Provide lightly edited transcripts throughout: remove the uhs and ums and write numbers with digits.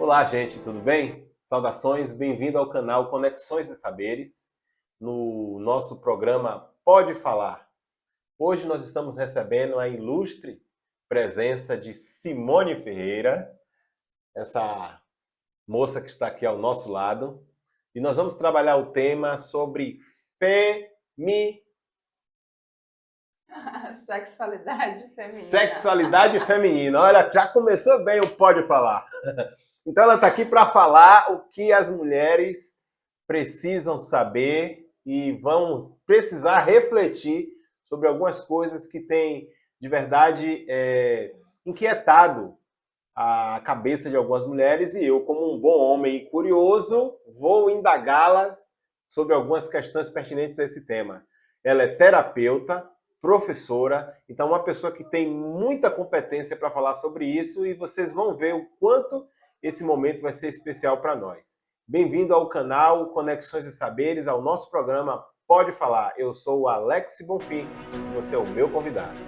Olá, gente, tudo bem? Saudações, bem-vindo ao canal Conexões e Saberes, no nosso programa Pode Falar. Hoje nós estamos recebendo a ilustre presença de Simone Ferreira, essa moça que está aqui ao nosso lado, e nós vamos trabalhar o tema sobre Sexualidade feminina. sexualidade feminina. Olha, já começou bem o Pode Falar. Então ela está aqui para falar o que as mulheres precisam saber e vão precisar refletir sobre algumas coisas que têm, de verdade, inquietado a cabeça de algumas mulheres, e eu, como um bom homem e curioso, vou indagá-la sobre algumas questões pertinentes a esse tema. Ela é terapeuta, professora, então uma pessoa que tem muita competência para falar sobre isso, e vocês vão ver o quanto esse momento vai ser especial para nós. Bem-vindo ao canal Conexões e Saberes, ao nosso programa Pode Falar. Eu sou o Alex Bonfim e você é o meu convidado.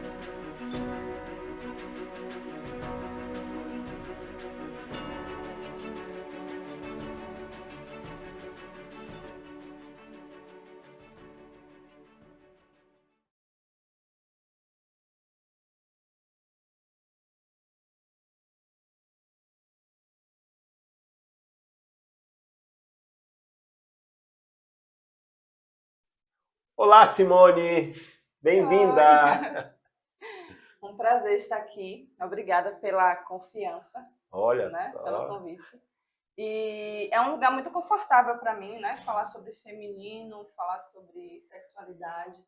Olá, Simone! Bem-vinda! Oi. Um prazer estar aqui. Obrigada pela confiança, Olha né, pelo só. convite. E é um lugar muito confortável para mim, né, falar sobre feminino, falar sobre sexualidade.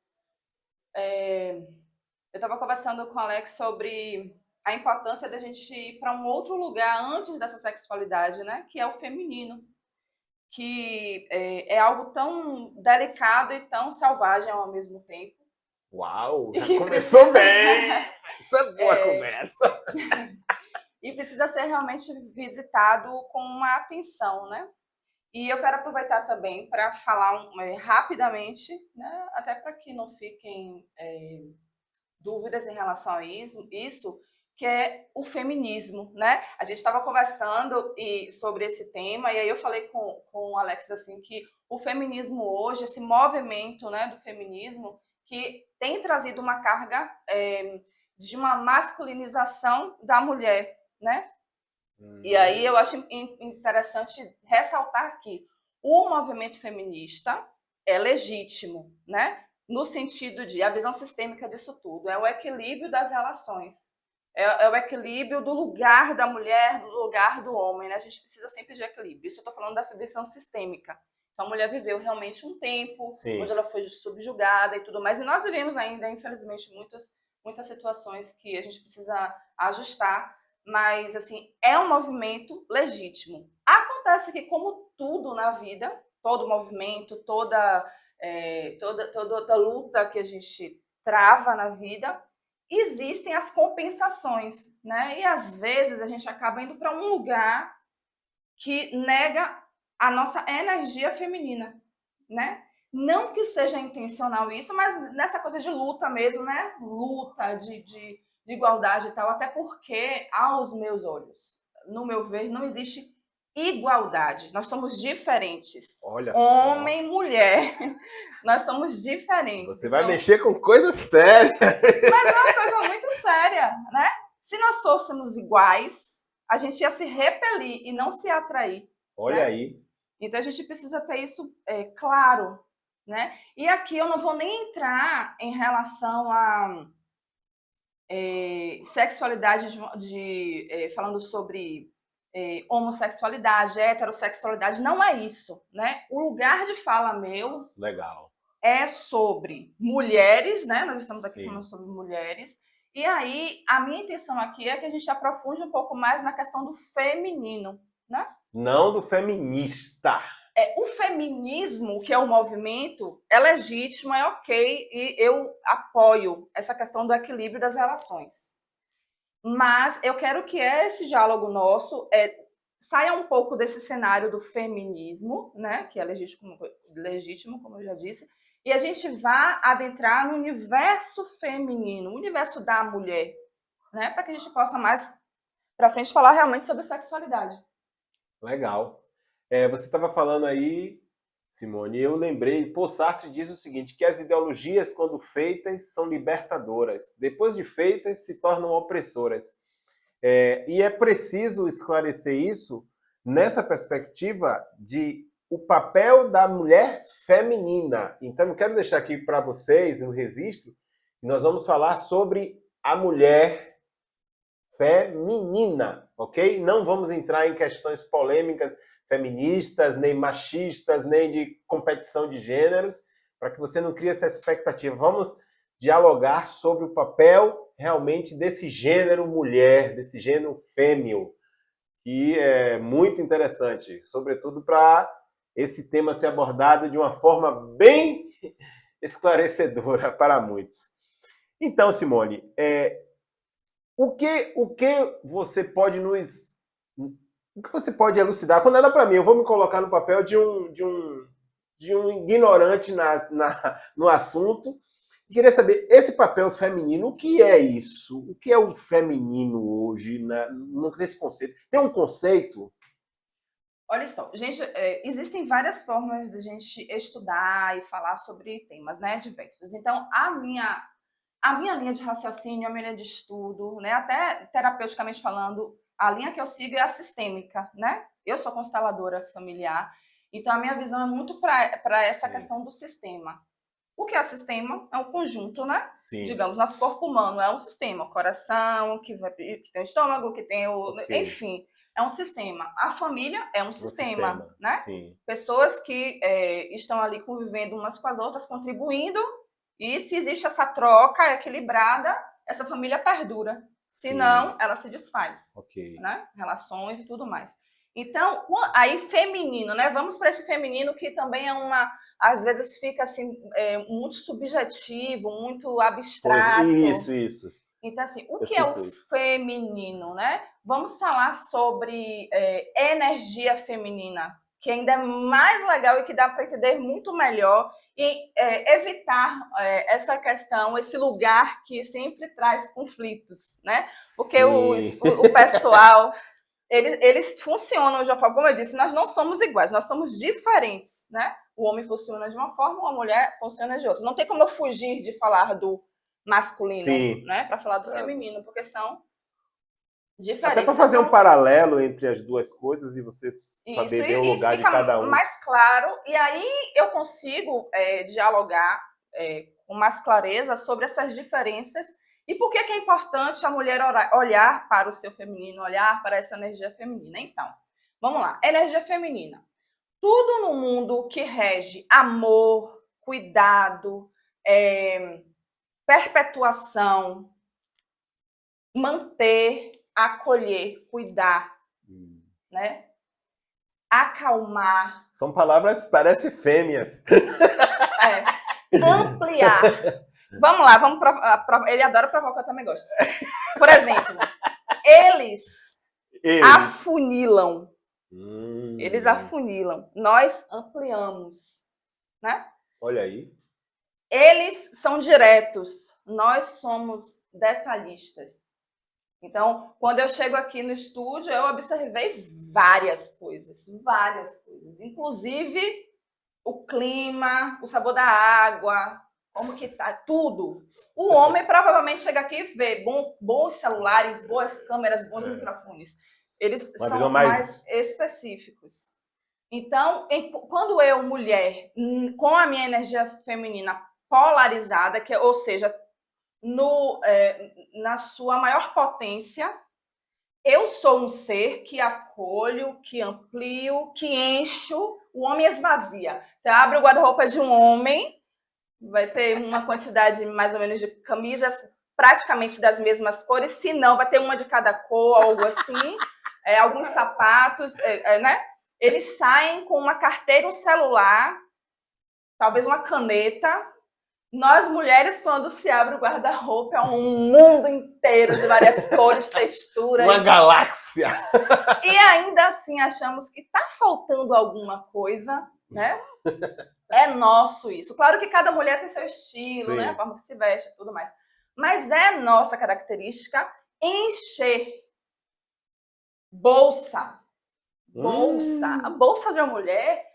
Eu estava conversando com o Alex sobre a importância da gente ir para um outro lugar antes dessa sexualidade, né, que é o feminino, que é algo tão delicado e tão selvagem ao mesmo tempo. Uau, E já que começou precisa bem! Isso é boa conversa! e precisa ser realmente visitado com uma atenção, né? E eu quero aproveitar também para falar rapidamente, né, até para que não fiquem dúvidas em relação a isso, que é o feminismo, né? A gente estava conversando sobre esse tema, e aí eu falei com o Alex assim que o feminismo hoje, esse movimento, né, do feminismo, que tem trazido uma carga de uma masculinização da mulher, né? E aí eu acho interessante ressaltar que o movimento feminista é legítimo, né? No sentido de a visão sistêmica disso tudo, é o equilíbrio das relações, é o equilíbrio do lugar da mulher, do lugar do homem, né? A gente precisa sempre de equilíbrio. Isso eu estou falando dessa visão sistêmica. Então a mulher viveu realmente um tempo onde Sim. ela foi subjugada e tudo mais, e nós vivemos ainda, infelizmente, muitas situações que a gente precisa ajustar, mas assim, é um movimento legítimo. Acontece que, como tudo na vida, todo movimento, toda luta que a gente trava na vida, existem as compensações, né? E às vezes a gente acaba indo para um lugar que nega a nossa energia feminina, né? Não que seja intencional isso, mas nessa coisa de luta mesmo, né? Luta de igualdade e tal, até porque, aos meus olhos, no meu ver, não existe igualdade. Nós somos diferentes. Olha só. Homem, mulher, nós somos diferentes. Você vai Então, mexer com coisa séria. mas é uma coisa muito séria, né? Se nós fôssemos iguais, a gente ia se repelir e não se atrair, Olha né? aí. Então a gente precisa ter isso claro, né? E aqui eu não vou nem entrar em relação a sexualidade falando sobre homossexualidade, heterossexualidade, não é isso, né? O lugar de fala meu Legal. é sobre mulheres, né? Nós estamos aqui falando Sim. sobre mulheres. E aí, a minha intenção aqui é que a gente aprofunde um pouco mais na questão do feminino, né? Não do feminista. O feminismo, que é o movimento, é legítimo, é ok, e eu apoio essa questão do equilíbrio das relações. Mas eu quero que esse diálogo nosso saia um pouco desse cenário do feminismo, né, que é legítimo, como eu já disse, e a gente vá adentrar no universo feminino, o universo da mulher, né, para que a gente possa mais para frente falar realmente sobre sexualidade. Legal. Você estava falando aí, Simone, eu lembrei, Sartre diz o seguinte, que as ideologias, quando feitas, são libertadoras. Depois de feitas, se tornam opressoras. E é preciso esclarecer isso nessa perspectiva de o papel da mulher feminina. Então, eu quero deixar aqui para vocês o registro, que nós vamos falar sobre a mulher feminina, ok? Não vamos entrar em questões polêmicas feministas, nem machistas, nem de competição de gêneros, para que você não crie essa expectativa. Vamos dialogar sobre o papel realmente desse gênero mulher, desse gênero fêmeo, que é muito interessante, sobretudo para esse tema ser abordado de uma forma bem esclarecedora para muitos. Então, Simone, o que você pode o que você pode elucidar? Quando era para mim, eu vou me colocar no papel de um ignorante no assunto. E queria saber, esse papel feminino, o que é isso? O que é o feminino hoje nesse conceito? Tem um conceito? Olha só, gente, existem várias formas de a gente estudar e falar sobre temas, né, diversos. Então, a minha linha de raciocínio, a minha linha de estudo, né, até terapeuticamente falando, a linha que eu sigo é a sistêmica, né? Eu sou consteladora familiar, então a minha visão é muito para essa questão do sistema. O que é sistema? É um conjunto, né? Sim. Digamos, nosso corpo humano é um sistema, o coração, que tem o estômago, que tem o... Okay. Enfim, é um sistema. A família é um sistema, né? Sim. Pessoas que estão ali convivendo umas com as outras, contribuindo, e se existe essa troca equilibrada, essa família perdura. Sim. Senão, ela se desfaz. Okay. Né? Relações e tudo mais. Então, aí feminino, né? Vamos para esse feminino que também é às vezes fica assim, muito subjetivo, muito abstrato. Isso. Então, assim, o que é o feminino, né? Vamos falar sobre energia feminina, que ainda é mais legal e que dá para entender muito melhor e evitar essa questão, esse lugar que sempre traz conflitos, né? Porque o pessoal, eles funcionam de uma forma, como eu disse, nós não somos iguais, nós somos diferentes, né? O homem funciona de uma forma, a mulher funciona de outra. Não tem como eu fugir de falar do masculino, sim, né, para falar do feminino, porque são diferentes. Até para fazer um paralelo entre as duas coisas e você saber bem o lugar de cada um. Mais claro, e aí eu consigo dialogar com mais clareza sobre essas diferenças e por que é importante a mulher olhar para o seu feminino, olhar para essa energia feminina. Então, vamos lá. Energia feminina. Tudo no mundo que rege amor, cuidado, perpetuação, manter, acolher, cuidar, né? Acalmar. São palavras, parece fêmeas. Ampliar. Vamos lá, ele adora provocar, eu também gosto. Por exemplo, eles afunilam. Eles afunilam. Nós ampliamos, né? Olha aí. Eles são diretos, nós somos detalhistas. Então, quando eu chego aqui no estúdio, eu observei várias coisas, inclusive o clima, o sabor da água, como que tá, tudo. O homem provavelmente chega aqui e vê bons celulares, boas câmeras, bons microfones. Eles são mais específicos. Então, quando eu, mulher, com a minha energia feminina polarizada, ou seja, na sua maior potência, eu sou um ser que acolho, que amplio, que encho, o homem esvazia. Você abre o guarda-roupa de um homem, vai ter uma quantidade mais ou menos de camisas praticamente das mesmas cores, se não, vai ter uma de cada cor, algo assim, alguns sapatos, né? Eles saem com uma carteira, um celular, talvez uma caneta. Nós, mulheres, quando se abre o guarda-roupa, é um mundo inteiro de várias cores, texturas. Uma galáxia! E ainda assim achamos que está faltando alguma coisa, né? É nosso isso. Claro que cada mulher tem seu estilo, né? A forma que se veste e tudo mais. Mas é nossa característica encher bolsa Bolsa. A bolsa de uma mulher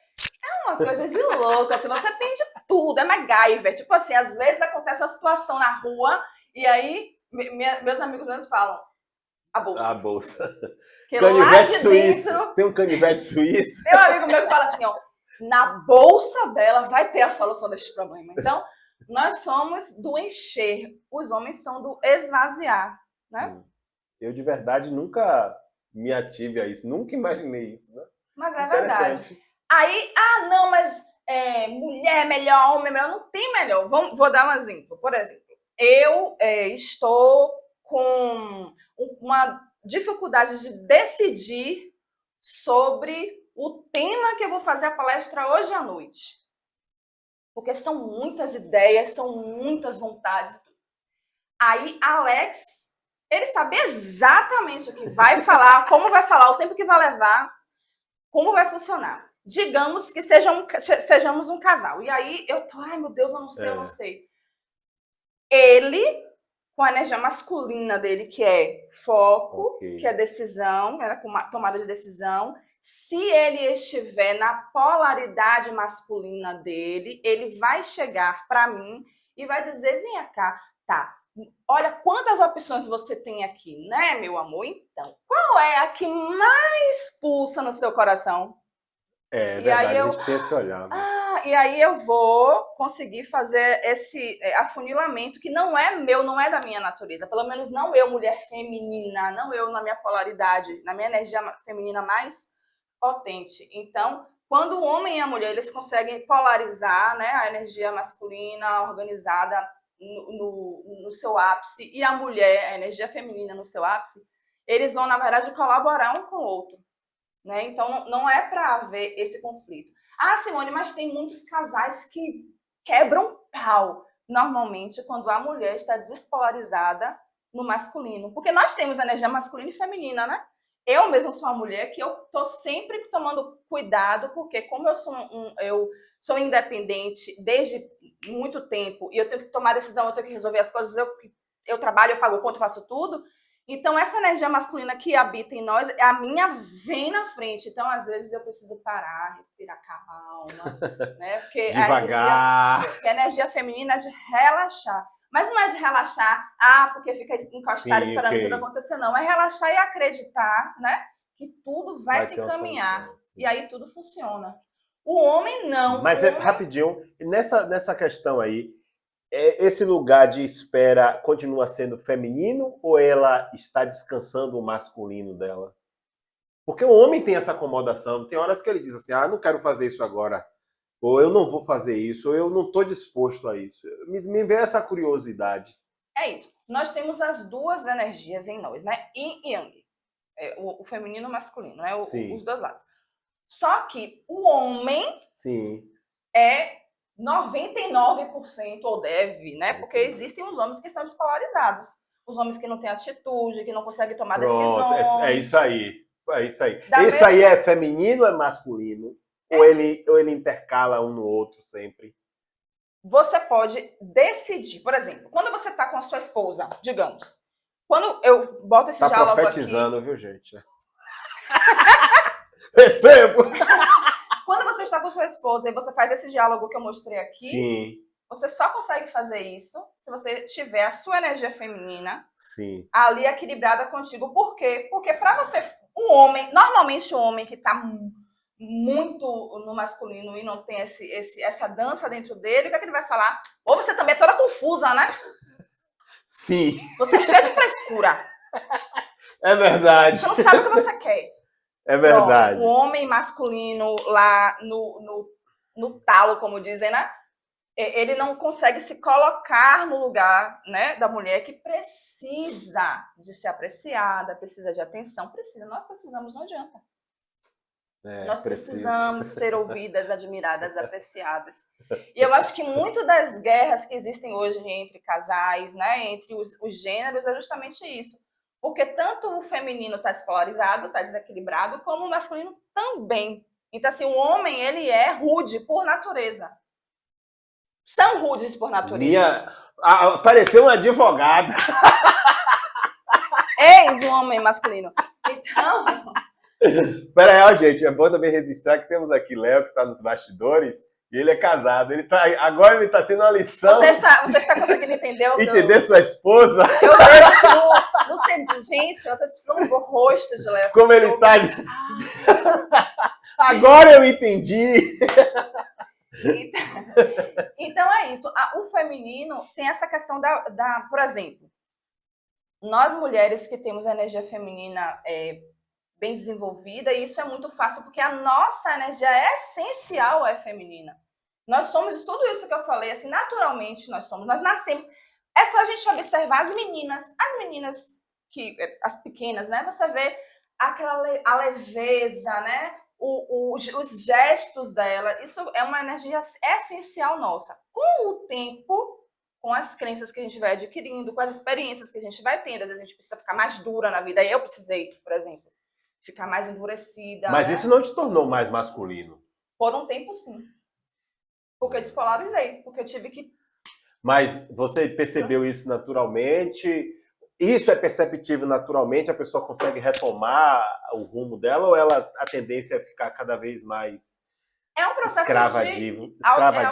é uma coisa de louca. Assim, você tem de tudo, é MacGyver. Tipo assim, às vezes acontece uma situação na rua e aí meus amigos meus falam, a bolsa. A bolsa. Que Canivete lá de suíço. dentro, Tem um canivete suíço. tem um amigo meu que fala assim, ó, na bolsa dela vai ter a solução deste problema. Então, nós somos do encher, os homens são do esvaziar, né? Eu, de verdade, nunca me ative a isso. Nunca imaginei isso, né? Mas é verdade. Aí, não, mas mulher é melhor, homem é melhor. Não tem melhor. Vou dar um exemplo. Por exemplo, eu estou com uma dificuldade de decidir sobre o tema que eu vou fazer a palestra hoje à noite. Porque são muitas ideias, são muitas vontades. Aí, Alex, ele sabe exatamente o que vai falar, como vai falar, o tempo que vai levar, como vai funcionar. Digamos que sejamos um casal. E aí, eu tô, ai meu Deus, eu não sei. Ele, com a energia masculina dele, que é foco, que é decisão, tomada de decisão. Se ele estiver na polaridade masculina dele, ele vai chegar para mim e vai dizer, vem cá, tá, olha quantas opções você tem aqui, né, meu amor? Então, qual é a que mais pulsa no seu coração? É verdade, a gente tem esse olhar. E aí eu vou conseguir fazer esse afunilamento que não é meu, não é da minha natureza. Pelo menos não eu, mulher feminina, não eu na minha polaridade, na minha energia feminina mais potente. Então, quando o homem e a mulher eles conseguem polarizar, né, a energia masculina organizada no seu ápice e a mulher, a energia feminina no seu ápice, eles vão, na verdade, colaborar um com o outro. Né? Então, não é para haver esse conflito. Simone, mas tem muitos casais que quebram pau, normalmente, quando a mulher está despolarizada no masculino. Porque nós temos energia masculina e feminina, né? Eu mesma sou uma mulher que eu tô sempre tomando cuidado, porque como eu sou independente desde muito tempo, e eu tenho que tomar decisão, eu tenho que resolver as coisas, eu trabalho, eu pago conta, eu faço tudo. Então, essa energia masculina que habita em nós, a minha vem na frente. Então, às vezes, eu preciso parar, respirar calma, né? Porque devagar. A energia feminina é de relaxar. Mas não é de relaxar, porque fica encostado esperando tudo acontecer, não. É relaxar e acreditar, né? Que tudo vai se encaminhar. E aí tudo funciona. O homem não. Mas rapidinho, nessa questão aí, esse lugar de espera continua sendo feminino ou ela está descansando o masculino dela? Porque o homem tem essa acomodação. Tem horas que ele diz assim, não quero fazer isso agora. Ou eu não vou fazer isso, ou eu não estou disposto a isso. Me vê essa curiosidade. É isso. Nós temos as duas energias em nós, né? Yin e Yang. O feminino e o masculino, né? Os dois lados. Só que o homem é 99% ou deve, né? Porque existem os homens que estão despolarizados. Os homens que não têm atitude, que não conseguem tomar decisões. É isso aí. É isso aí. Isso aí é feminino ou é masculino? Ou ele intercala um no outro sempre? Você pode decidir. Por exemplo, quando você está com a sua esposa, digamos. Quando eu boto esse diálogo aqui... Tá profetizando, viu, gente? Recebo! Quando você está com sua esposa e você faz esse diálogo que eu mostrei aqui, você só consegue fazer isso se você tiver a sua energia feminina ali equilibrada contigo. Por quê? Porque para você, normalmente o homem que está muito no masculino e não tem essa dança dentro dele, o que é que ele vai falar? Ou você também é toda confusa, né? Sim. Você é cheia de frescura. É verdade. Você não sabe o que você quer. É verdade. Pronto, o homem masculino lá no talo, como dizem, né? Ele não consegue se colocar no lugar, né, da mulher que precisa de ser apreciada, precisa de atenção. Nós precisamos, não adianta. Nós precisamos ser ouvidas, admiradas, apreciadas. E eu acho que muito das guerras que existem hoje entre casais, né, entre os gêneros, é justamente isso. Porque tanto o feminino está despolarizado, está desequilibrado, como o masculino também. Então, assim, o homem, ele é rude por natureza. São rudes por natureza. Apareceu uma advogada. Eis o homem masculino. Então, Pera aí, ó, gente, é bom também registrar que temos aqui Léo, que está nos bastidores, e ele é casado. Agora ele está tendo uma lição. Você está conseguindo entender o que entender sua esposa? Eu vejo que no gente, vocês precisam ver o rosto de Léo. Como ele está... Agora eu entendi. Então é isso. O feminino tem essa questão por exemplo, nós mulheres que temos a energia feminina bem desenvolvida, e isso é muito fácil, porque a nossa energia essencial é feminina. Nós somos tudo isso que eu falei, assim, naturalmente nós somos, nós nascemos. É só a gente observar as meninas as pequenas, né? Você vê a leveza, né? Os gestos dela, isso é uma energia essencial nossa. Com o tempo, com as crenças que a gente vai adquirindo, com as experiências que a gente vai tendo, às vezes a gente precisa ficar mais dura na vida. Eu precisei, por exemplo, ficar mais endurecida. Mas né? Isso não te tornou mais masculino? Por um tempo, sim. Porque eu despolarizei, porque eu tive que... Mas você percebeu isso naturalmente? Isso é perceptível naturalmente? A pessoa consegue retomar o rumo dela, ou a tendência é ficar cada vez mais um processo escrava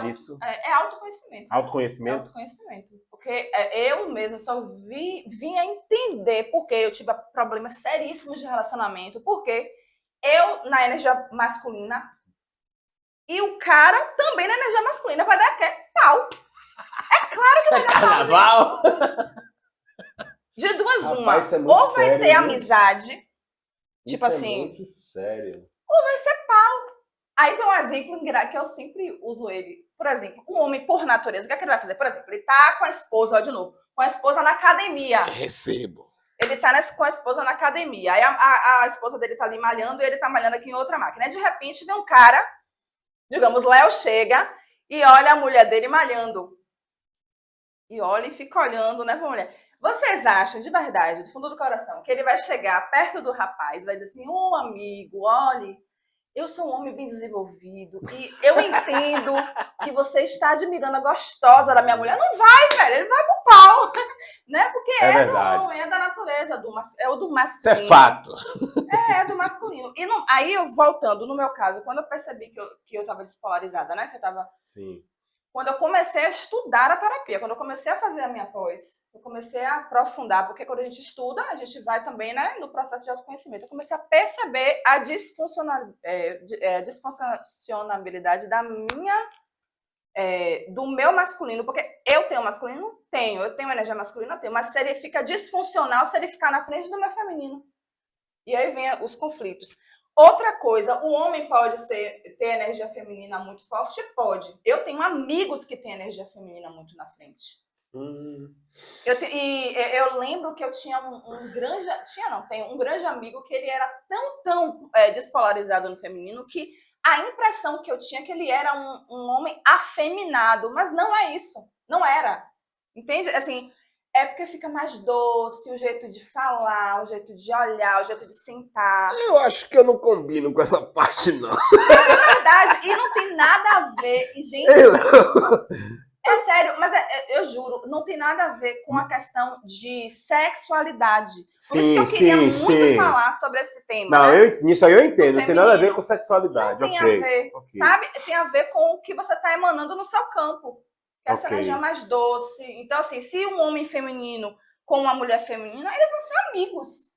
disso? É autoconhecimento. Autoconhecimento? Autoconhecimento. Porque eu mesma só vim a entender porque eu tive problemas seríssimos de relacionamento, porque eu, na energia masculina, e o cara também na energia masculina vai dar pau. É claro que vai dar carnaval. Pau. De duas, Rapaz, uma. Ou vai sério, ter amizade, tipo isso assim. É muito sério. Ou vai ser pau. Aí tem um exemplo que eu sempre uso ele. Por exemplo, o homem, por natureza, o que é que ele vai fazer? Por exemplo, ele tá com a esposa, ó, de novo, com a esposa na academia. Recebo. Ele tá com a esposa na academia. Aí a esposa dele tá ali malhando e ele tá malhando aqui em outra máquina. Aí, de repente, vem um cara, digamos, Léo chega e olha a mulher dele malhando. E olha e fica olhando, né, pra mulher. Vocês acham, de verdade, do fundo do coração, que ele vai chegar perto do rapaz e vai dizer assim, ô amigo, olhe, eu sou um homem bem desenvolvido e eu entendo que você está admirando a gostosa da minha mulher. Não vai, velho, ele vai pro pau, né? Porque é do homem, é da natureza, é o do masculino. Isso é fato. É do masculino. E aí, voltando, no meu caso, quando eu percebi que eu estava despolarizada, né? Que eu tava... Sim. Quando eu comecei a estudar a terapia, quando eu comecei a fazer a minha pós, eu comecei a aprofundar, porque quando a gente estuda, a gente vai também, né, no processo de autoconhecimento. Eu comecei a perceber a disfuncionalidade do meu masculino, porque eu tenho masculino? Tenho. Eu tenho energia masculina? Tenho. Mas se ele fica disfuncional, se ele ficar na frente do meu feminino. E aí vem os conflitos. Outra coisa, o homem pode ter energia feminina muito forte? Pode. Eu tenho amigos que têm energia feminina muito na frente. Eu lembro que eu tinha um grande amigo que ele era tão despolarizado no feminino que a impressão que eu tinha é que ele era um homem afeminado, mas não é isso. Não era. Entende? Assim, é porque fica mais doce, o jeito de falar, o jeito de olhar, o jeito de sentar. Eu acho que eu não combino com essa parte, não. É verdade, e não tem nada a ver. E, gente, é sério, mas eu juro, não tem nada a ver com a questão de sexualidade. Por isso que eu queria muito falar sobre esse tema. Não, né? Nisso aí eu entendo, não tem nada a ver com sexualidade. Não tem a ver, sabe? Tem a ver com o que você está emanando no seu campo. Essa energia mais doce. Então, assim, se um homem feminino com uma mulher feminina, eles vão ser amigos.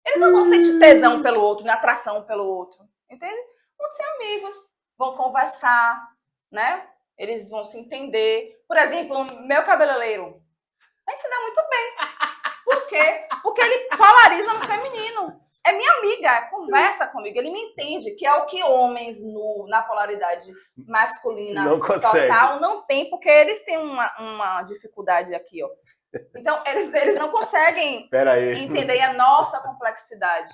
Eles não vão sentir tesão pelo outro, atração pelo outro. Entende? Vão ser amigos, vão conversar, né? Eles vão se entender. Por exemplo, o meu cabeleireiro, a gente se dá muito bem. Por quê? Porque ele polariza no feminino. É minha amiga, conversa comigo, ele me entende, que é o que homens na polaridade masculina total não tem, porque eles têm uma dificuldade aqui, ó. Então, eles não conseguem entender a nossa complexidade,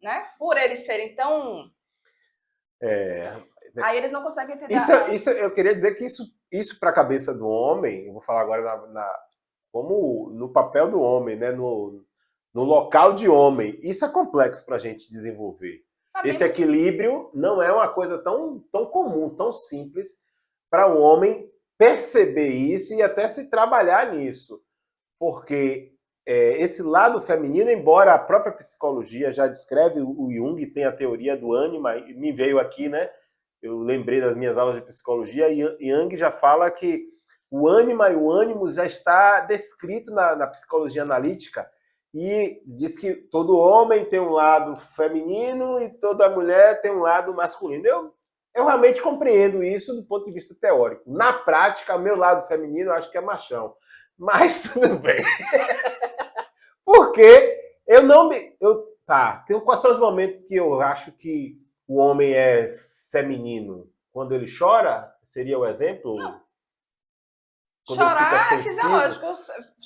né? Por eles serem tão... Aí eles não conseguem entender. Isso, eu queria dizer que isso para a cabeça do homem, eu vou falar agora como no papel do homem, né? No local de homem, isso é complexo para a gente desenvolver. Esse equilíbrio não é uma coisa tão comum, tão simples para o homem perceber isso e até se trabalhar nisso. Porque esse lado feminino, embora a própria psicologia já descreve, o Jung tem a teoria do ânima, me veio aqui, né? Eu lembrei das minhas aulas de psicologia, e Jung já fala que o ânima e o ânimo já está descrito na psicologia analítica, e diz que todo homem tem um lado feminino e toda mulher tem um lado masculino. Eu realmente compreendo isso do ponto de vista teórico. Na prática, meu lado feminino eu acho que é machão. Mas tudo bem. Porque eu não me. Quais são os momentos que eu acho que o homem é feminino? Quando ele chora? Seria o exemplo? Não. Quando ele fica Chorar é sensível? fisiológico.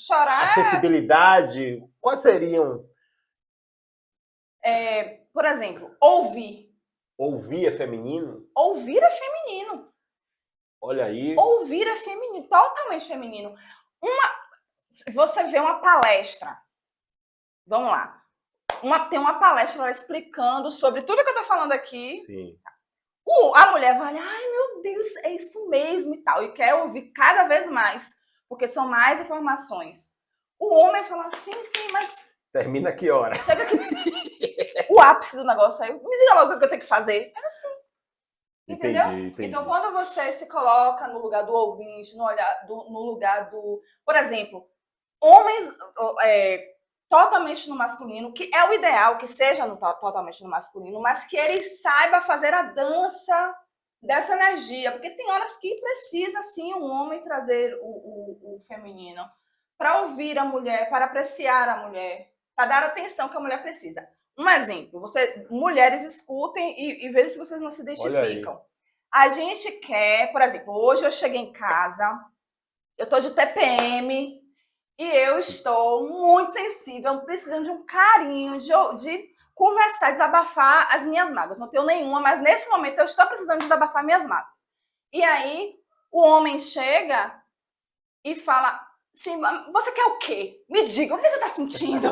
Chorar A sensibilidade? Quais seriam? por exemplo, ouvir. Ouvir é feminino? Ouvir é feminino. Olha aí. Ouvir é feminino, totalmente feminino. Você vê uma palestra. Vamos lá. Tem uma palestra lá explicando sobre tudo que eu tô falando aqui. Sim. A mulher vai, ai meu Deus, é isso mesmo e tal. E quer ouvir cada vez mais, porque são mais informações. O homem fala, sim, mas... Termina que hora? Chega aqui. O ápice do negócio aí. Me diga logo o que eu tenho que fazer. É assim. Entendeu? Entendi. Então, quando você se coloca no lugar do ouvinte, no lugar do... Por exemplo, homens totalmente no masculino, que é o ideal que seja totalmente no masculino, mas que ele saiba fazer a dança dessa energia, porque tem horas que precisa, sim, um homem trazer o feminino para ouvir a mulher, para apreciar a mulher, para dar a atenção que a mulher precisa. Um exemplo, mulheres escutem e vejam se vocês não se identificam. A gente quer, por exemplo, hoje eu cheguei em casa, eu tô de TPM e eu estou muito sensível, precisando de um carinho, de conversar, desabafar as minhas mágoas. Não tenho nenhuma, mas nesse momento eu estou precisando desabafar minhas mágoas. E aí o homem chega e fala assim, você quer o quê? Me diga, o que você está sentindo?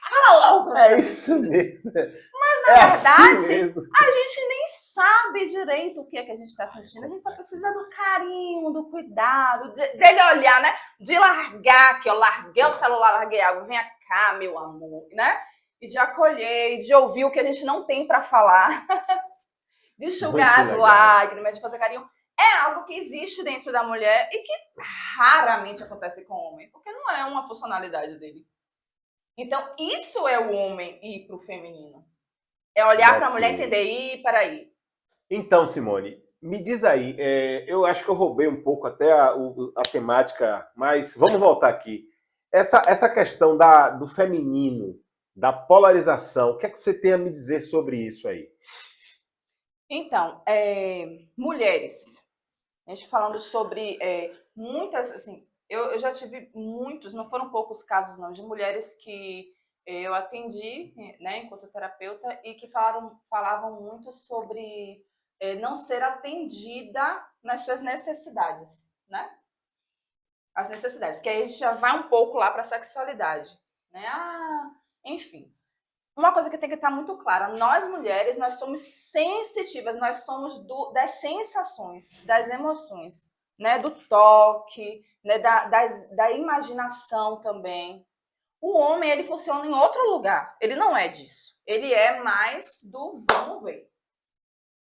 Fala logo. É isso mesmo. Mas, na verdade, assim mesmo. a gente nem sabe direito o que é que a gente está sentindo. A gente só precisa do carinho, do cuidado, dele olhar, né? De largar, que eu larguei o celular, larguei a água. Vem cá, meu amor, né? E de acolher, e de ouvir o que a gente não tem para falar. De enxugar as lágrimas, de fazer carinho. É algo que existe dentro da mulher e que raramente acontece com o homem, porque não é uma funcionalidade dele. Então, isso é o homem ir para o feminino. É olhar para a mulher e entender, peraí. Então, Simone, me diz aí, eu acho que eu roubei um pouco até a temática, mas vamos voltar aqui. Essa questão do feminino, da polarização, o que é que você tem a me dizer sobre isso aí? Então, mulheres, a gente falando sobre muitas, assim, eu já tive muitos, não foram poucos casos não, de mulheres que eu atendi, né, enquanto terapeuta, e que falavam muito sobre não ser atendida nas suas necessidades, né? As necessidades, que aí a gente já vai um pouco lá para a sexualidade, né? Enfim. Uma coisa que tem que estar muito clara, nós mulheres, nós somos sensitivas, nós somos das sensações, das emoções, né? Do toque, né? Da imaginação também. O homem, ele funciona em outro lugar, ele não é disso. Ele é mais do vamos ver.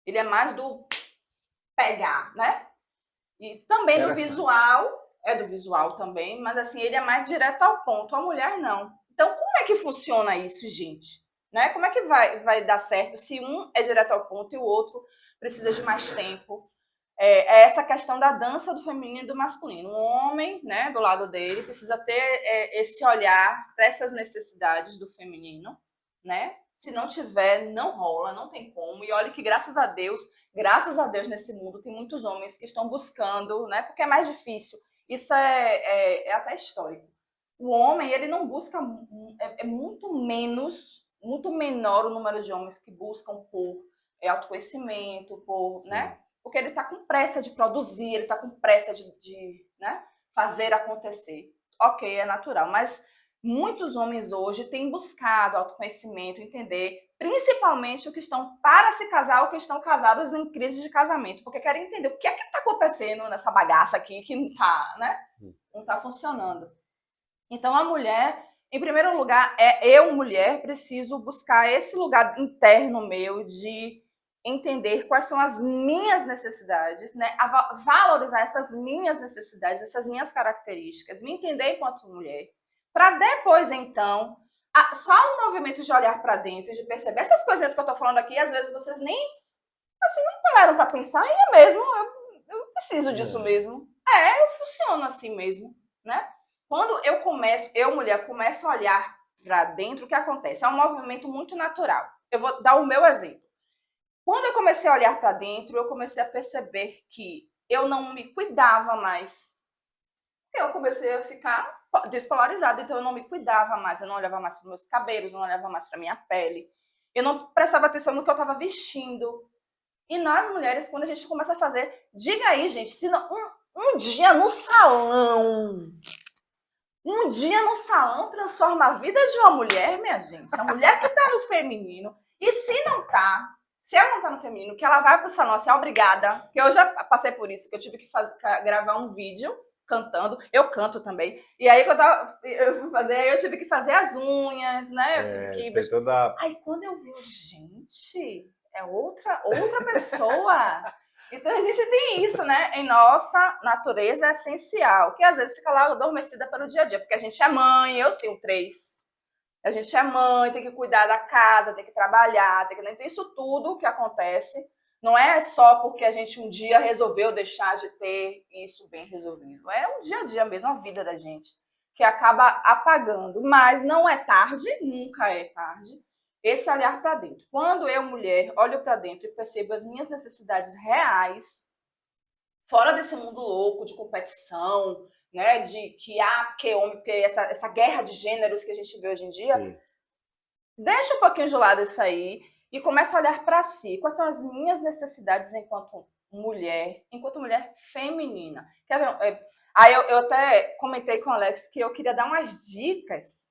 Ele é mais do pegar, né? E também do visual também, mas assim, ele é mais direto ao ponto, a mulher não. Então, como é que funciona isso, gente? Né? Como é que vai dar certo se um é direto ao ponto e o outro precisa de mais tempo? É essa questão da dança do feminino e do masculino. O homem, né, do lado dele, precisa ter esse olhar para essas necessidades do feminino, né? Se não tiver, não rola, não tem como. E olha que, graças a Deus, nesse mundo, tem muitos homens que estão buscando, né? Porque é mais difícil. Isso é até histórico. O homem, ele não busca, é muito menor o número de homens que buscam por autoconhecimento, né? Porque ele está com pressa de produzir, ele está com pressa de né, fazer acontecer. Ok, é natural, mas muitos homens hoje têm buscado autoconhecimento, entender, principalmente o que estão para se casar ou que estão casados em crise de casamento, porque querem entender o que é que está acontecendo nessa bagaça aqui que não está, né? Não está funcionando. Então, a mulher, Em primeiro lugar, eu, mulher, preciso buscar esse lugar interno meu de entender quais são as minhas necessidades, né? Valorizar essas minhas necessidades, essas minhas características, me entender enquanto mulher, para depois, então, só um movimento de olhar para dentro, de perceber essas coisinhas que eu estou falando aqui, às vezes vocês nem assim, não pararam para pensar, e é mesmo, eu preciso disso mesmo. Eu funciono assim mesmo, né? Quando eu, mulher, começo a olhar para dentro, o que acontece? É um movimento muito natural. Eu vou dar o meu exemplo. Quando eu comecei a olhar para dentro, eu comecei a perceber que eu não me cuidava mais. Eu comecei a ficar despolarizada, então eu não me cuidava mais, eu não olhava mais para meus cabelos, eu não olhava mais para minha pele. Eu não prestava atenção no que eu estava vestindo. E nós, mulheres, quando a gente começa a fazer, diga aí, gente, se não, um dia no salão, transforma a vida de uma mulher, minha gente, a mulher que tá no feminino, e se ela não tá no feminino, que ela vai pro salão, assim, obrigada, que eu já passei por isso, que eu tive que gravar um vídeo cantando, eu canto também, e aí quando eu tive que fazer as unhas, né, eu tive que... Aí quando eu vi, gente, é outra pessoa. Então a gente tem isso, né? Em nossa natureza essencial, que às vezes fica lá adormecida pelo dia a dia, porque a gente é mãe, eu tenho 3. A gente é mãe, tem que cuidar da casa, tem que trabalhar, tem isso tudo que acontece. Não é só porque a gente um dia resolveu deixar de ter isso bem resolvido. É um dia a dia mesmo, a vida da gente, que acaba apagando. Mas não é tarde, nunca é tarde, esse olhar para dentro. Quando eu, mulher, olho para dentro e percebo as minhas necessidades reais, fora desse mundo louco de competição, né, de que homem, porque essa guerra de gêneros que a gente vê hoje em dia, sim, deixa um pouquinho de lado isso aí e começa a olhar para si. Quais são as minhas necessidades enquanto mulher feminina? Quer ver? Aí eu até comentei com o Alex que eu queria dar umas dicas.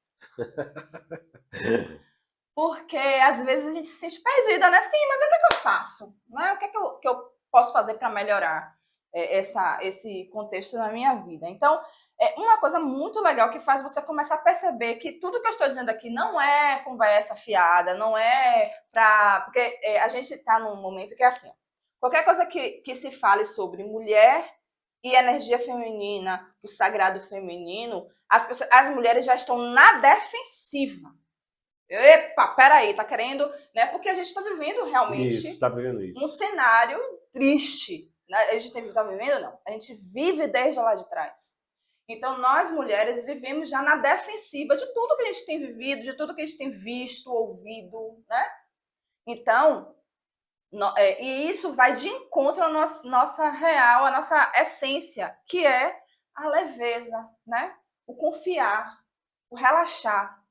Porque às vezes a gente se sente perdida, né? Sim, mas o que é que eu faço? Não é? O que é que eu posso fazer para melhorar esse contexto na minha vida? Então, uma coisa muito legal que faz você começar a perceber que tudo que eu estou dizendo aqui não é conversa fiada, não é para... Porque a gente está num momento que é assim, qualquer coisa que se fale sobre mulher e energia feminina, o sagrado feminino, as mulheres já estão na defensiva. Epa, peraí, tá querendo, né? Porque a gente está vivendo realmente um cenário triste. Né? A gente está vivendo, não. A gente vive desde lá de trás. Então, nós mulheres vivemos já na defensiva de tudo que a gente tem vivido, de tudo que a gente tem visto, ouvido, né? Então, e isso vai de encontro à nossa real, à nossa essência, que é a leveza, né? O confiar, o relaxar.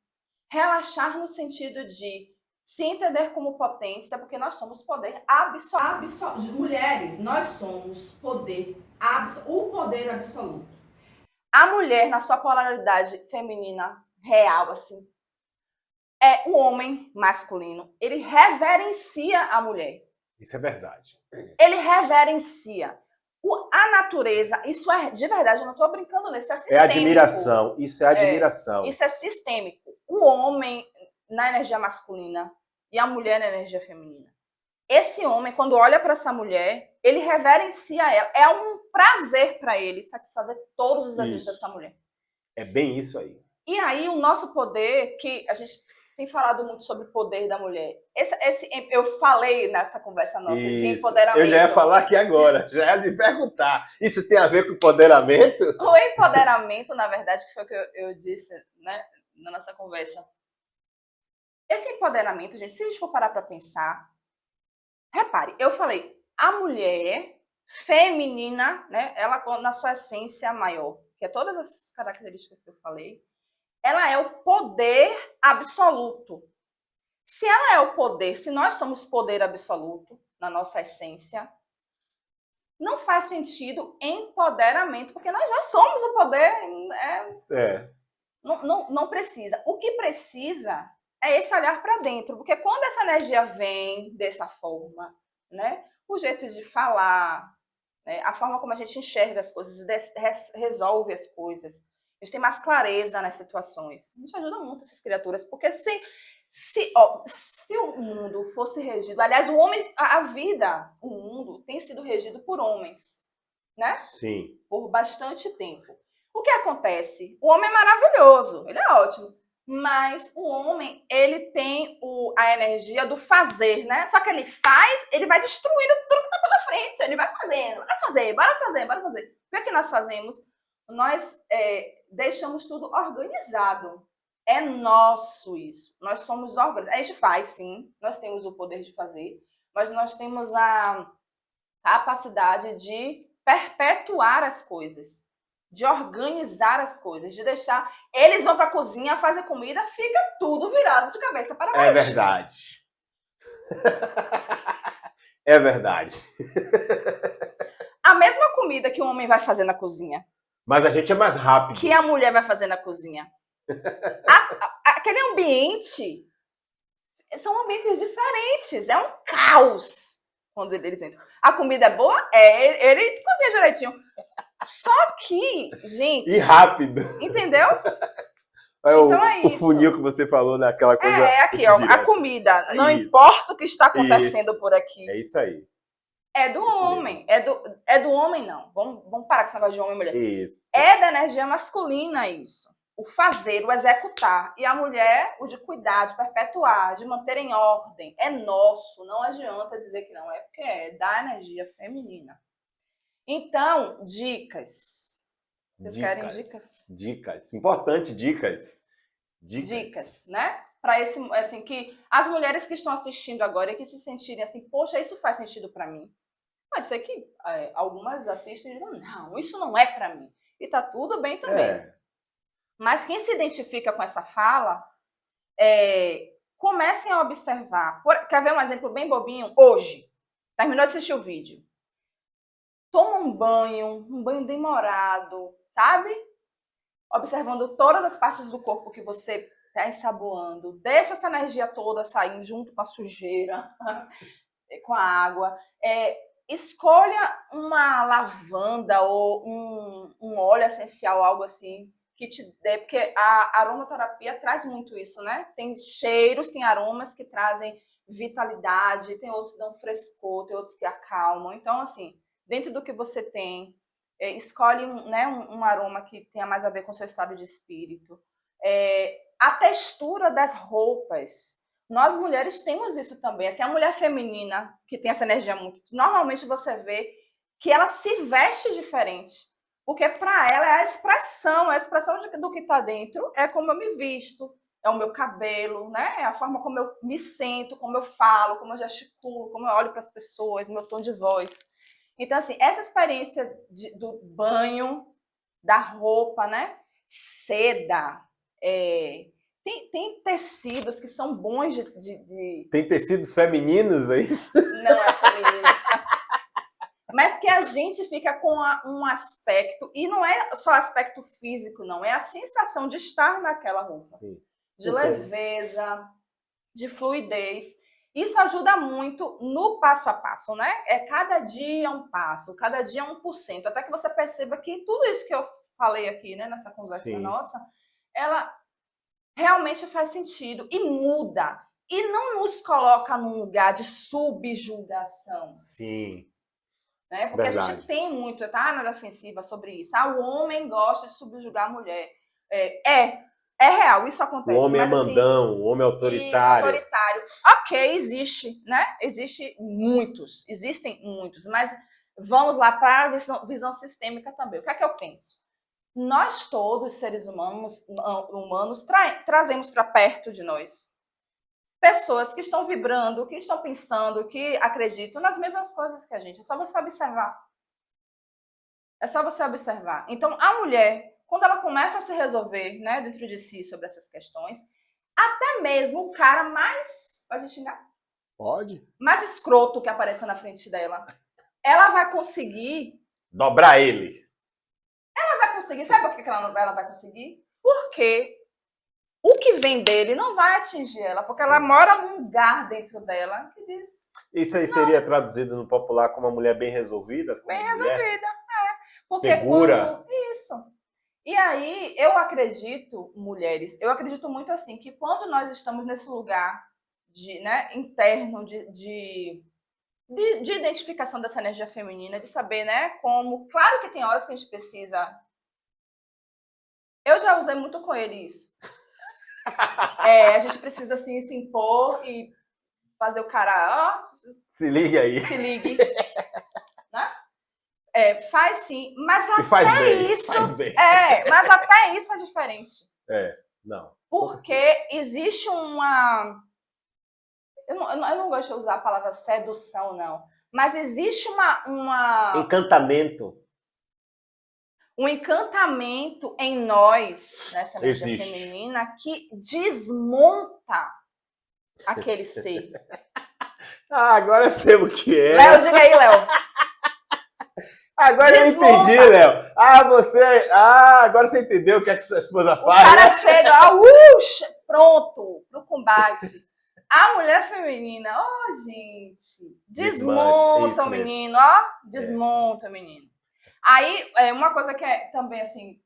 Relaxar no sentido de se entender como potência, porque nós somos poder absoluto. Mulheres, nós somos poder o poder absoluto. A mulher, na sua polaridade feminina real, assim, o homem masculino, ele reverencia a mulher. Isso é verdade. Ele reverencia. A natureza, isso é de verdade, eu não estou brincando nisso, é sistêmico. É admiração, isso é admiração. Isso é sistêmico. O homem na energia masculina e a mulher na energia feminina. Esse homem, quando olha para essa mulher, ele reverencia ela. É um prazer para ele satisfazer todos os desejos dessa mulher. É bem isso aí. E aí o nosso poder, que a gente tem falado muito sobre o poder da mulher. Eu falei nessa conversa nossa de empoderamento. Eu já ia falar aqui agora, já ia me perguntar. Isso tem a ver com empoderamento? O empoderamento, na verdade, que foi o que eu disse, né, na nossa conversa. Esse empoderamento, gente, se a gente for parar para pensar, repare, eu falei, a mulher feminina, né, ela na sua essência maior, que é todas as características que eu falei, ela é o poder absoluto. Se ela é o poder, se nós somos poder absoluto na nossa essência, não faz sentido empoderamento, porque nós já somos o poder. Não precisa. O que precisa é esse olhar para dentro, porque quando essa energia vem dessa forma, né, o jeito de falar, né, a forma como a gente enxerga as coisas, resolve as coisas, A gente tem mais clareza nas situações. A gente ajuda muito essas criaturas, porque se o mundo fosse regido... Aliás, o homem, a vida, o mundo, tem sido regido por homens, né? Sim. Por bastante tempo. O que acontece? O homem é maravilhoso, ele é ótimo. Mas o homem, ele tem a energia do fazer, né? Só que ele faz, ele vai destruindo tudo que tá pela frente. Ele vai fazendo, bora fazer, bora fazer, bora fazer. O que é que nós fazemos? Nós deixamos tudo organizado. É nosso isso. Nós somos organizados. A gente faz, sim. Nós temos o poder de fazer. Mas nós temos a capacidade de perpetuar as coisas. De organizar as coisas, de deixar... Eles vão para a cozinha, fazem comida, fica tudo virado de cabeça para baixo. É verdade. É verdade. A mesma comida que o homem vai fazer na cozinha. Mas a gente é mais rápido. Que a mulher vai fazer na cozinha. Aquele ambiente... São ambientes diferentes. É um caos quando eles entram. A comida é boa? Ele cozinha direitinho. Só que, gente... E rápido. Entendeu? Então é isso. O funil que você falou naquela coisa... Aqui, ó, a comida. Não importa o que está acontecendo por aqui. É isso aí. É do homem. É do homem, não. Vamos parar com esse negócio de homem e mulher. Isso. É da energia masculina isso. O fazer, o executar. E a mulher, o de cuidar, de perpetuar, de manter em ordem. É nosso. Não adianta dizer que não é, porque é da energia feminina. Então, dicas. Vocês querem dicas? Dicas. Importante, dicas. Dicas, né? Para esse, assim, que as mulheres que estão assistindo agora e que se sentirem assim, poxa, isso faz sentido para mim. Pode ser que algumas assistem e digam, não, isso não é para mim. E tá tudo bem também. Mas quem se identifica com essa fala, comecem a observar. Quer ver um exemplo bem bobinho? Hoje, terminou de assistir o vídeo. Toma um banho demorado, sabe? Observando todas as partes do corpo que você está ensaboando. Deixa essa energia toda saindo junto com a sujeira, com a água. Escolha uma lavanda ou um óleo essencial, algo assim, que te dê, porque a aromaterapia traz muito isso, né? Tem cheiros, tem aromas que trazem vitalidade, tem outros que dão frescor, tem outros que acalmam. Então, assim, dentro do que você tem, escolhe um aroma que tenha mais a ver com o seu estado de espírito. A textura das roupas. Nós, mulheres, temos isso também. Assim, a mulher feminina, que tem essa energia muito... Normalmente você vê que ela se veste diferente. Porque para ela é a expressão do que está dentro, é como eu me visto, é o meu cabelo, né? É a forma como eu me sinto, como eu falo, como eu gesticulo, como eu olho para as pessoas, meu tom de voz. Então, assim, essa experiência do banho, da roupa, né? Seda. Tem tecidos que são bons de... Tem tecidos femininos, é isso? Não é feminino. Mas que a gente fica com um aspecto, e não é só aspecto físico, não, é a sensação de estar naquela roupa. Sim. De leveza, de fluidez. Isso ajuda muito no passo a passo, né? Cada dia um passo, cada dia 1%. Até que você perceba que tudo isso que eu falei aqui, né, nessa conversa nossa, ela realmente faz sentido e muda. E não nos coloca num lugar de subjugação. Sim. Né? Porque verdade. A gente tem muito, tá na defensiva sobre isso. O homem gosta de subjugar a mulher. É real, isso acontece. O homem é mandão, o homem é autoritário. Isso, autoritário. Ok, existe, né? Existem muitos, mas vamos lá para a visão sistêmica também. O que é que eu penso? Nós todos, seres humanos trazemos para perto de nós pessoas que estão vibrando, que estão pensando, que acreditam nas mesmas coisas que a gente. É só você observar. É só você observar. Então, a mulher, quando ela começa a se resolver, né, dentro de si sobre essas questões, até mesmo o cara mais... Pode xingar? Pode. Mais escroto que apareça na frente dela, ela vai conseguir... dobrar ele. Ela vai conseguir. Sabe por que ela vai conseguir? Porque o que vem dele não vai atingir ela, porque ela mora num lugar dentro dela que diz... Isso aí seria traduzido no popular como uma mulher bem resolvida? Bem resolvida, Porque segura. Isso. E aí, eu acredito, mulheres, eu acredito muito assim, que quando nós estamos nesse lugar de, né, interno de identificação dessa energia feminina, de saber, né, como... Claro que tem horas que a gente precisa... Eu já usei muito com ele isso. A gente precisa, assim, se impor e fazer o cara... Ó, se ligue aí. se ligue. Né? Faz sim, mas E faz até bem, isso... faz bem. Mas até isso é diferente. Não. Porque existe uma... Eu não gosto de usar a palavra sedução, não. Mas existe Encantamento. um encantamento em nós, nessa energia Existe. feminina, que desmonta aquele ser. Agora eu sei o que é. Léo, diga aí, Léo. Agora Desmonta. eu entendi, Léo. Agora você entendeu o que é que sua esposa faz. O cara chega, pronto, pro combate. A mulher feminina, gente, desmonta o menino, desmonta o menino. Aí, uma coisa que é também, assim,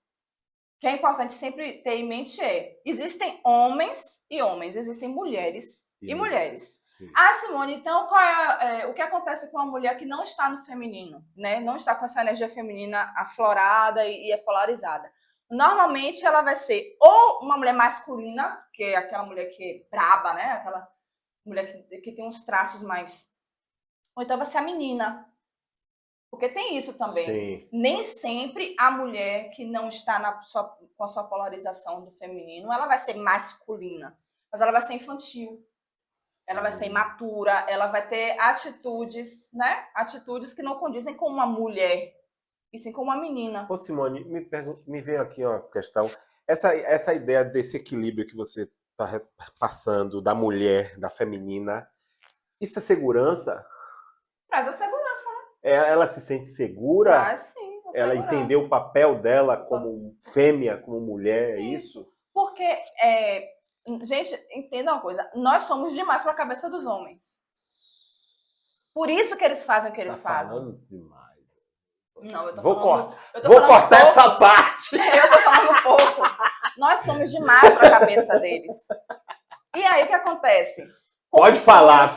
que é importante sempre ter em mente existem homens e homens, existem mulheres e mulheres. Sim. Simone, então, o que acontece com a mulher que não está no feminino, né? Não está com essa energia feminina aflorada e é polarizada? Normalmente, ela vai ser ou uma mulher masculina, que é aquela mulher que é braba, né? Aquela mulher que tem uns traços mais... Ou então vai ser a menina. Porque tem isso também. Sim. Nem sempre a mulher que não está com a sua polarização do feminino, ela vai ser masculina. Mas ela vai ser infantil. Sim. Ela vai ser imatura. Ela vai ter atitudes, né? Atitudes que não condizem com uma mulher. E sim com uma menina. Ô Simone, me veio aqui uma questão. Essa ideia desse equilíbrio que você está passando da mulher, da feminina, isso é segurança? Traz a segurança, né? Ela se sente segura? Sim. Ela entendeu o papel dela como fêmea, como mulher, é isso? Porque, gente, entenda uma coisa, nós somos demais para a cabeça dos homens. Por isso que eles fazem o que eles fazem. Falando demais. Não, eu tô Vou falando... Vou cortar essa parte! Eu tô falando pouco. Nós somos demais para a cabeça deles. E aí, o que acontece? Pode falar.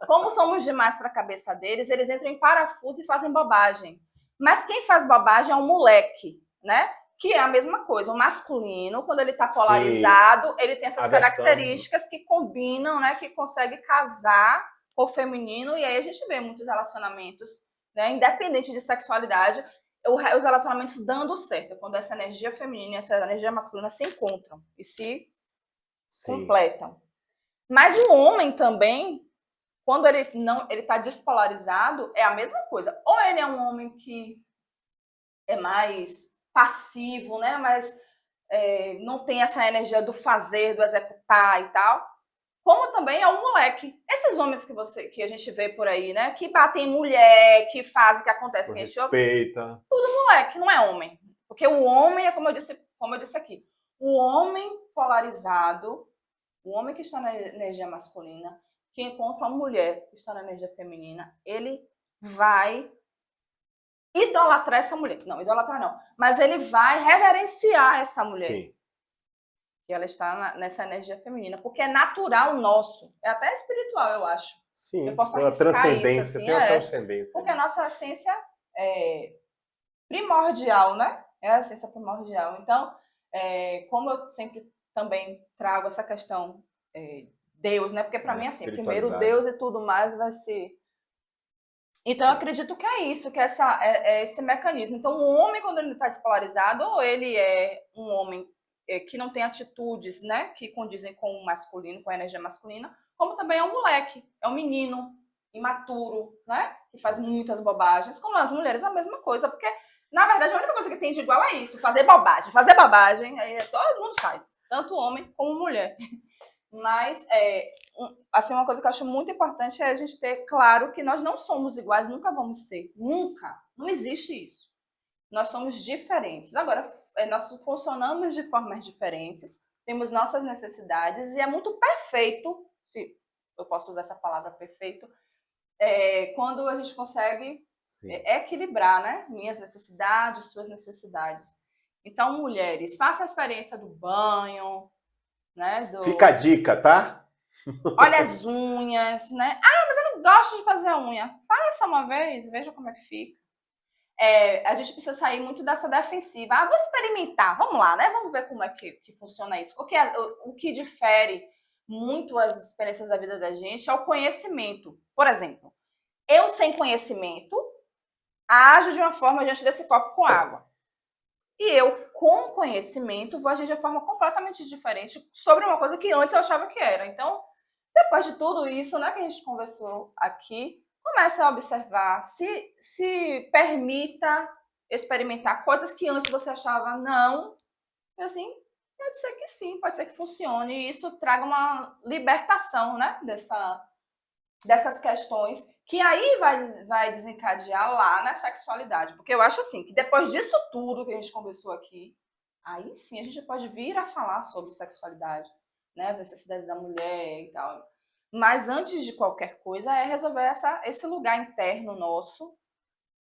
Como somos demais para a cabeça deles, eles entram em parafuso e fazem bobagem. Mas quem faz bobagem é um moleque, né? Que é a mesma coisa. O masculino, quando ele está polarizado, sim, ele tem essas características que combinam, né? Que consegue casar com o feminino. E aí a gente vê muitos relacionamentos, né? Independente de sexualidade, os relacionamentos dando certo. Quando essa energia feminina e essa energia masculina se encontram e se completam. Mas o homem também, quando ele está despolarizado, é a mesma coisa. Ou ele é um homem que é mais passivo, né? Mas não tem essa energia do fazer, do executar e tal. Como também é um moleque. Esses homens que a gente vê por aí, né? Que batem em mulher, que fazem, que acontece, que a gente respeita. Tudo moleque, não é homem. Porque o homem é como eu disse aqui. O homem polarizado, o homem que está na energia masculina, que encontra uma mulher que está na energia feminina, ele vai idolatrar essa mulher. Não, idolatrar não. Mas ele vai reverenciar essa mulher. Sim. Que ela está nessa energia feminina. Porque é natural nosso. É até espiritual, eu acho. Sim, eu posso tem uma transcendência. Isso, assim, tem uma transcendência. Porque a nossa essência é primordial, né? É a essência primordial. Então, como eu sempre também trago essa questão Deus, né? Porque para mim, assim, primeiro Deus e tudo mais vai ser... Então, eu acredito que é isso, que é esse mecanismo. Então, o homem, quando ele está despolarizado, ou ele é um homem que não tem atitudes, né, que condizem com o masculino, com a energia masculina, como também é um moleque, é um menino imaturo, né, que faz muitas bobagens, como as mulheres, a mesma coisa, porque, na verdade, a única coisa que tem de igual é isso, fazer bobagem, aí todo mundo faz, tanto homem como mulher. Mas, assim, uma coisa que eu acho muito importante é a gente ter claro que nós não somos iguais, nunca vamos ser. Nunca. Não existe isso. Nós somos diferentes. Agora, nós funcionamos de formas diferentes, temos nossas necessidades e é muito perfeito, se eu posso usar essa palavra perfeito, quando a gente consegue Sim. É equilibrar, né? Minhas necessidades, suas necessidades. Então, mulheres, façam a experiência do banho, né? Fica a dica, tá? Olha as unhas, né? Ah, mas eu não gosto de fazer a unha. Faça uma vez, veja como é que fica. A gente precisa sair muito dessa defensiva. Ah, vou experimentar, vamos lá, né? Vamos ver como é que funciona isso. Porque o que difere muito as experiências da vida da gente é o conhecimento. Por exemplo, eu sem conhecimento ajo de uma forma diante desse copo com água. E eu, com conhecimento, vou agir de forma completamente diferente sobre uma coisa que antes eu achava que era. Então, depois de tudo isso, né, que a gente conversou aqui, comece a observar, se permita experimentar coisas que antes você achava não, e assim, pode ser que sim, pode ser que funcione, e isso traga uma libertação, né, dessas questões, que aí vai desencadear lá na sexualidade. Porque eu acho assim, que depois disso tudo que a gente conversou aqui, aí sim a gente pode vir a falar sobre sexualidade, né, as necessidades da mulher e tal. Mas antes de qualquer coisa é resolver esse lugar interno nosso,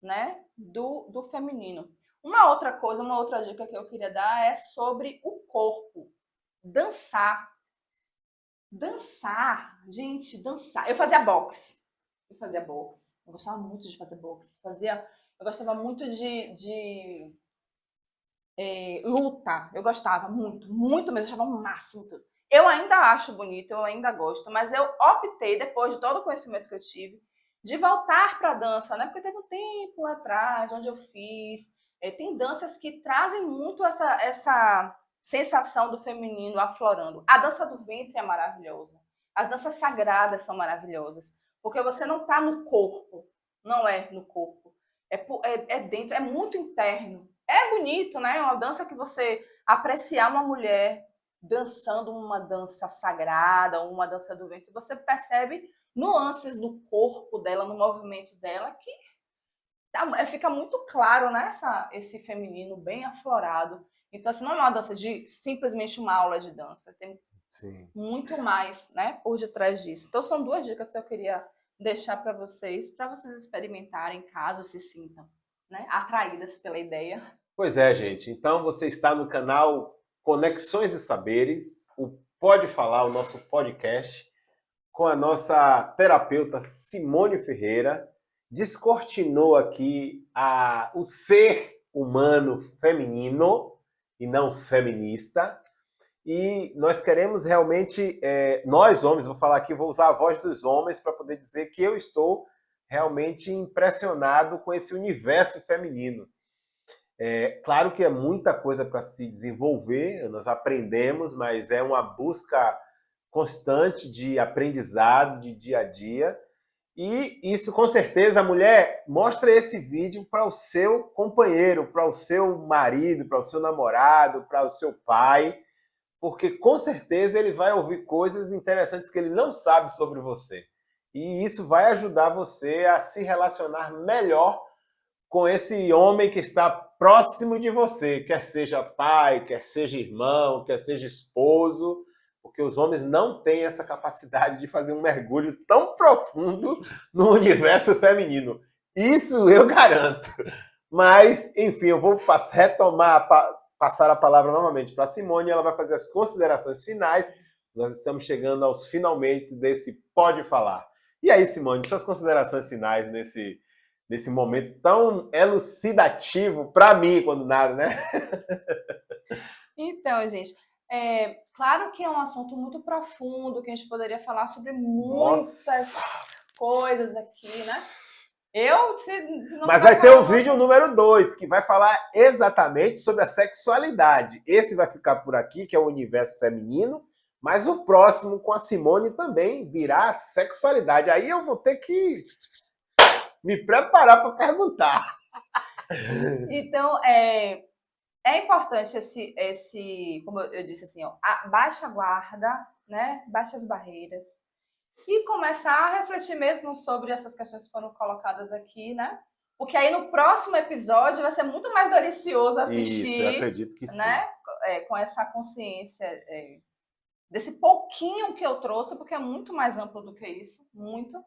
né, do feminino. Uma outra coisa, uma outra dica que eu queria dar é sobre o corpo. Dançar. Dançar, gente, dançar. Eu fazia boxe. Eu gostava muito de fazer boxe. Eu gostava muito de luta. Eu gostava muito, muito mesmo. Eu achava o máximo tudo. Eu ainda acho bonito, eu ainda gosto, mas eu optei, depois de todo o conhecimento que eu tive, de voltar para a dança, né? Porque teve um tempo lá atrás, onde eu fiz. Tem danças que trazem muito essa sensação do feminino aflorando. A dança do ventre é maravilhosa. As danças sagradas são maravilhosas. Porque você não está no corpo. Não é no corpo. É dentro, é muito interno. É bonito, né? É uma dança que você apreciar uma mulher dançando uma dança sagrada, uma dança do ventre, você percebe nuances do corpo dela, no movimento dela, que fica muito claro, né? Esse feminino bem aflorado. Então, assim, não é uma dança de simplesmente uma aula de dança. Tem Sim. muito mais, né, por detrás disso. Então, são duas dicas que eu queria deixar para vocês experimentarem, caso se sintam, né, atraídas pela ideia. Pois é, gente. Então você está no canal Conexões e Saberes, o Pode Falar, o nosso podcast, com a nossa terapeuta Simone Ferreira. Descortinou aqui o ser humano feminino e não feminista. E nós queremos realmente, nós homens, vou falar aqui, vou usar a voz dos homens para poder dizer que eu estou realmente impressionado com esse universo feminino. Claro que é muita coisa para se desenvolver, nós aprendemos, mas é uma busca constante de aprendizado, de dia a dia. E isso, com certeza, a mulher mostra esse vídeo para o seu companheiro, para o seu marido, para o seu namorado, para o seu pai, porque com certeza ele vai ouvir coisas interessantes que ele não sabe sobre você. E isso vai ajudar você a se relacionar melhor com esse homem que está próximo de você, quer seja pai, quer seja irmão, quer seja esposo, porque os homens não têm essa capacidade de fazer um mergulho tão profundo no universo feminino. Isso eu garanto. Mas, enfim, eu vou passar a palavra novamente para a Simone, ela vai fazer as considerações finais. Nós estamos chegando aos finalmente desse Pode Falar. E aí, Simone, suas considerações finais nesse momento tão elucidativo para mim, quando nada, né? Então, gente, claro que é um assunto muito profundo, que a gente poderia falar sobre muitas coisas aqui, né? Se não Mas vai ter o vídeo número 2, que vai falar exatamente sobre a sexualidade. Esse vai ficar por aqui, que é o universo feminino, mas o próximo com a Simone também virá sexualidade. Aí eu vou ter que me preparar para perguntar. Então, é importante como eu disse assim, ó, baixa a guarda, né? Baixa as barreiras e começar a refletir mesmo sobre essas questões que foram colocadas aqui, né? Porque aí no próximo episódio vai ser muito mais delicioso assistir. Isso, eu acredito que né? sim. Com essa consciência desse pouquinho que eu trouxe, porque é muito mais amplo do que isso, muito.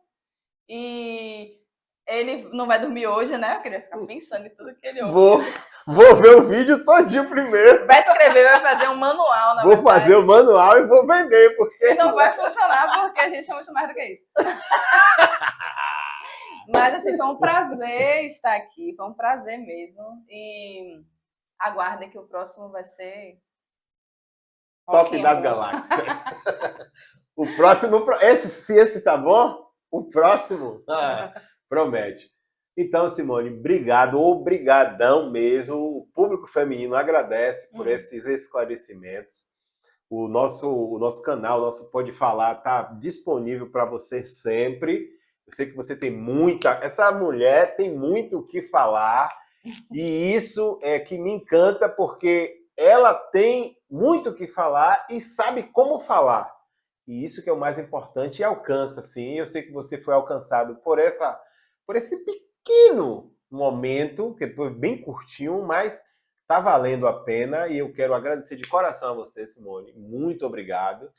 E Ele não vai dormir hoje, né? Eu queria ficar pensando em tudo que ele ouve. Vou ver o vídeo todinho primeiro. Vai escrever, vai fazer um manual, Vou fazer o manual e vou vender, porque... E não vai funcionar, porque a gente é muito mais do que isso. Mas, assim, foi um prazer estar aqui. Foi um prazer mesmo. E aguardem que o próximo vai ser... Top das galáxias. O próximo... Se esse tá bom, o próximo promete. Então, Simone, obrigadão mesmo. O público feminino agradece por esses esclarecimentos. O nosso canal, o nosso Pode Falar, está disponível para você sempre. Eu sei que você tem essa mulher tem muito o que falar, e isso é que me encanta, porque ela tem muito o que falar e sabe como falar. E isso que é o mais importante, e alcança, sim. Eu sei que você foi alcançado por esse pequeno momento, que foi bem curtinho, mas está valendo a pena, e eu quero agradecer de coração a você, Simone. Muito obrigado.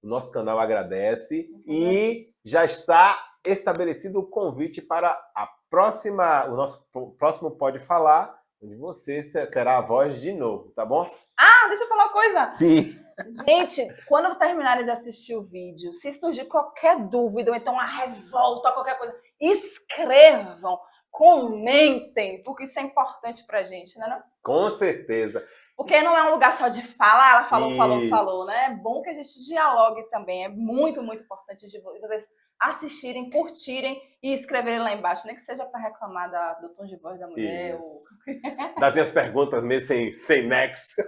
O nosso canal agradece e já está estabelecido o convite para o nosso próximo Pode Falar, onde você terá a voz de novo, tá bom? Ah, deixa eu falar uma coisa. Sim. Gente, quando terminarem de assistir o vídeo, se surgir qualquer dúvida, ou então uma revolta, qualquer coisa, escrevam, comentem, porque isso é importante pra gente, né? Não? Com certeza. Porque não é um lugar só de falar, ela falou, Isso. falou, né? É bom que a gente dialogue também. É muito, muito importante de vocês assistirem, curtirem e escreverem lá embaixo, nem que seja para reclamar do tom de voz da mulher. Ou... Das minhas perguntas mesmo sem nexo.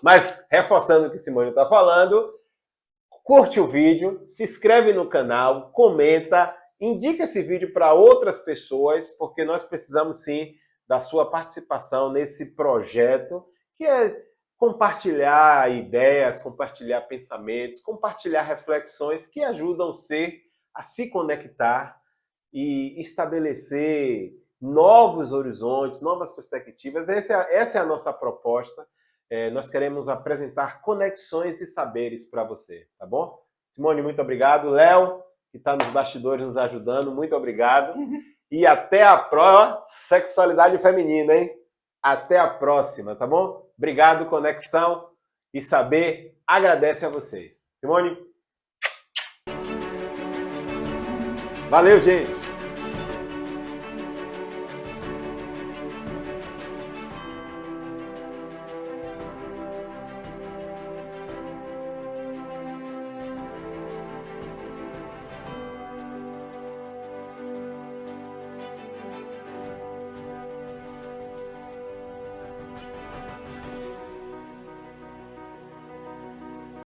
Mas, reforçando o que Simone está falando, curte o vídeo, se inscreve no canal, comenta, indica esse vídeo para outras pessoas, porque nós precisamos sim da sua participação nesse projeto, que é compartilhar ideias, compartilhar pensamentos, compartilhar reflexões que ajudam o ser a se conectar e estabelecer novos horizontes, novas perspectivas. Essa é a nossa proposta. Nós queremos apresentar conexões e saberes para você, tá bom? Simone, muito obrigado. Léo, que está nos bastidores nos ajudando, muito obrigado. E até a próxima. Sexualidade feminina, hein? Até a próxima, tá bom? Obrigado, Conexão e Saber agradece a vocês. Simone? Valeu, gente!